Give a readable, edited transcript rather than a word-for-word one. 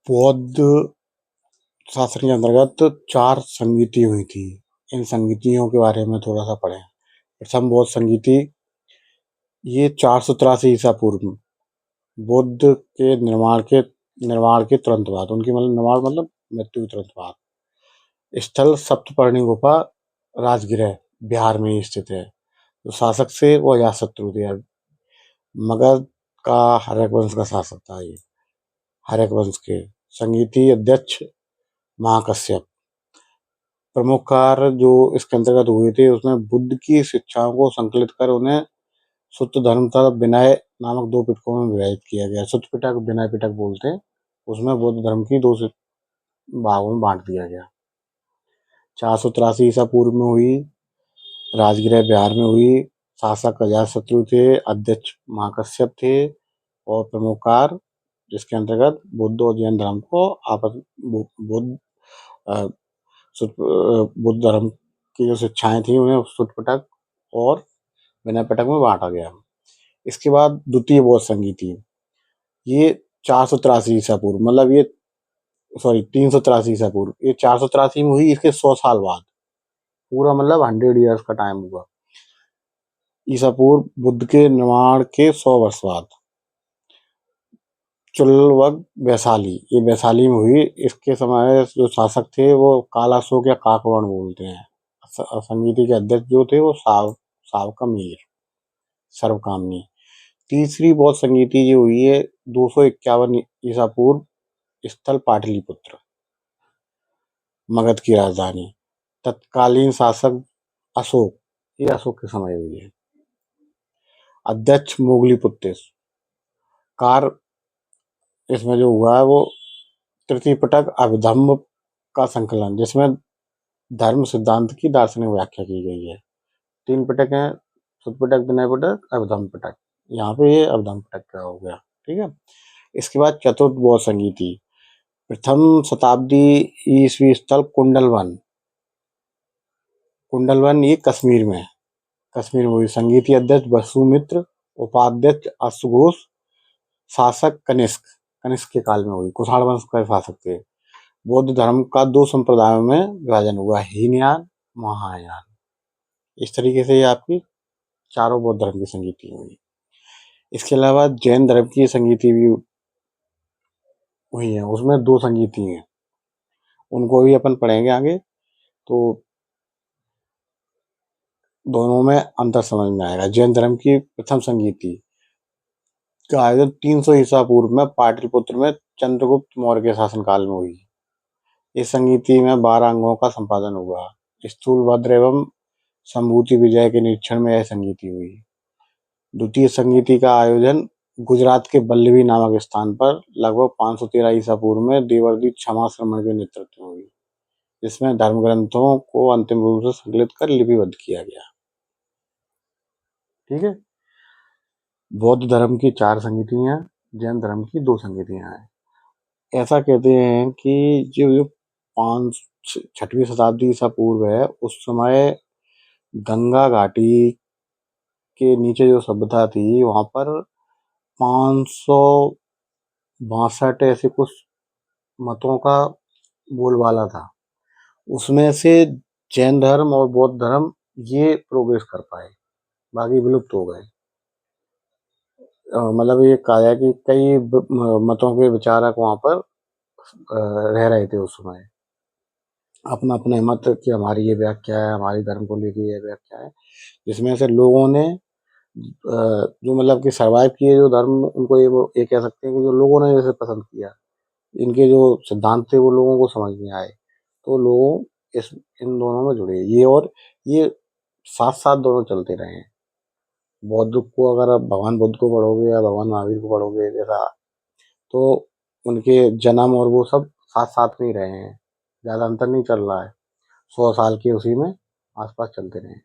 बौद्ध शासन के अंतर्गत 4 संगीति हुई थी। इन संगीतियों के बारे में थोड़ा सा पढ़ें। प्रथम बौद्ध संगीति, ये 483 ईसा पूर्व बुद्ध के निर्माण के तुरंत बाद, उनकी निर्माण मतलब मृत्यु के तुरंत बाद, स्थल सप्तपर्णी गुफा, राजगृह बिहार में ही स्थित है। जो शासक थे वो अजातशत्रु थे। मगध का हर्यक वंश का शासक था ये। हर्यक वंश के संगीति अध्यक्ष महाकश्यप। प्रमुख कार्य जो इसके अंतर्गत हुए थे, उसमें बुद्ध की शिक्षाओं को संकलित कर उन्हें सुत्त धर्म तथा विनय नामक 2 पिटकों में विभाजित किया गया। सुत्त पिटक, विनय पिटक बोलते हैं। उसमें बौद्ध धर्म की 2 भागों में बांट दिया गया। 483 ईसा पूर्व में हुई, राजगृह बिहार में हुई। शासक अजातशत्रु थे, अध्यक्ष महाकश्यप थे और प्रमुख कार्य जिसके अंतर्गत बुद्ध और जैन धर्म को आपस बुद्ध धर्म की जो शिक्षाएं थी उन्हें सुत्त पिटक और विनय पिटक में बांटा गया। इसके बाद द्वितीय बौद्ध संगीति, ये 483 ईसा पूर्व, मतलब ये 383 ईसा पूर्व, ये 483 में हुई। इसके 100 साल बाद, पूरा मतलब 100 ईयर्स का टाइम हुआ। ईसा पूर्व बुद्ध के निर्माण के 100 वर्ष बाद चुल्लवग वैशाली, ये वैशाली में हुई। इसके समय जो शासक थे वो कालाशोक या काकवर्ण बोलते हैं। संगीति के अध्यक्ष जो थे वो सावकामीर सर्वकामनी। तीसरी बौद्ध संगीति जो हुई है 251 ईसा पूर्व, स्थल पाटलिपुत्र, मगध की राजधानी। तत्कालीन शासक अशोक, ये अशोक के समय हुई है। अध्यक्ष मोगलीपुत्र। कार्य इसमें जो हुआ है वो तृतीय पिटक अभिधम्म का संकलन, जिसमें धर्म सिद्धांत की दार्शनिक व्याख्या की गई है। 3 पिटक हैं, सुत्त पिटक, विनय पिटक, अभिधम्म पिटक। यहाँ पे ये अभिधम्म पिटक का हो गया, ठीक है। इसके बाद चतुर्थ बौद्ध संगीति, प्रथम शताब्दी ईस्वी, स्थल कुंडलवन। कुंडलवन ये कश्मीर में हुई। संगीति अध्यक्ष वसुमित्र, उपाध्यक्ष अश्वघोष, शासक कनिष्क के काल में हुई। कुषाण वंश का शासक थे। बौद्ध धर्म का 2 संप्रदायों में विभाजन हुआ, हीनयान, महायान। इस तरीके से ये आपकी चारों बौद्ध धर्म की संगीति हुई। इसके अलावा जैन धर्म की संगीति भी हुई है। उसमें 2 संगीति हैं, उनको भी अपन पढ़ेंगे आगे, तो दोनों में अंतर समझ में आएगा। जैन धर्म की प्रथम संगीति का आयोजन 300 ईसा पूर्व में पाटलिपुत्र में चंद्रगुप्त मौर्य के शासनकाल में हुई। इस संगीति में 12 अंगों का संपादन हुआ। स्थूलभद्र एवं संभूति विजय के निरीक्षण में यह संगीति हुई। द्वितीय संगीति का आयोजन गुजरात के बल्लभी नामक स्थान पर लगभग 513 ईसा पूर्व में देवर्षि क्षमा श्रमण के नेतृत्व में हुई, जिसमें धर्म ग्रंथों को अंतिम रूप से संकलित कर लिपिबद्ध किया गया। ठीक है। बौद्ध धर्म की 4 संगीतियां, जैन धर्म की 2 संगीतियां हैं। ऐसा कहते हैं कि जो 6वीं शताब्दी ईसा पूर्व है, उस समय गंगा घाटी के नीचे जो सभ्यता थी वहां पर 562 ऐसे कुछ मतों का बोलबाला था। उसमें से जैन धर्म और बौद्ध धर्म ये प्रोग्रेस कर पाए, बाकी विलुप्त हो गए। मतलब ये कहा जाए कि कई मतों के विचारक वहां पर रह रहे थे उस समय। अपना अपने मत कि हमारी ये व्याख्या है, हमारी धर्म को लेके ये व्याख्या है, जिसमें से लोगों ने जो मतलब कि सर्वाइव किए जो धर्म, उनको ये कह सकते हैं कि जो लोगों ने जैसे पसंद किया, इनके जो सिद्धांत थे वो लोगों को समझ में आए, तो लोग इन दोनों में जुड़े। ये साथ साथ दोनों चलते रहे हैं। बौद्ध को अगर आप भगवान बुद्ध को पढ़ोगे या भगवान महावीर को पढ़ोगे जैसा, तो उनके जन्म और वो सब साथ साथ में ही रहे हैं, ज़्यादा अंतर नहीं चल रहा है। 100 साल के उसी में आसपास चलते रहे।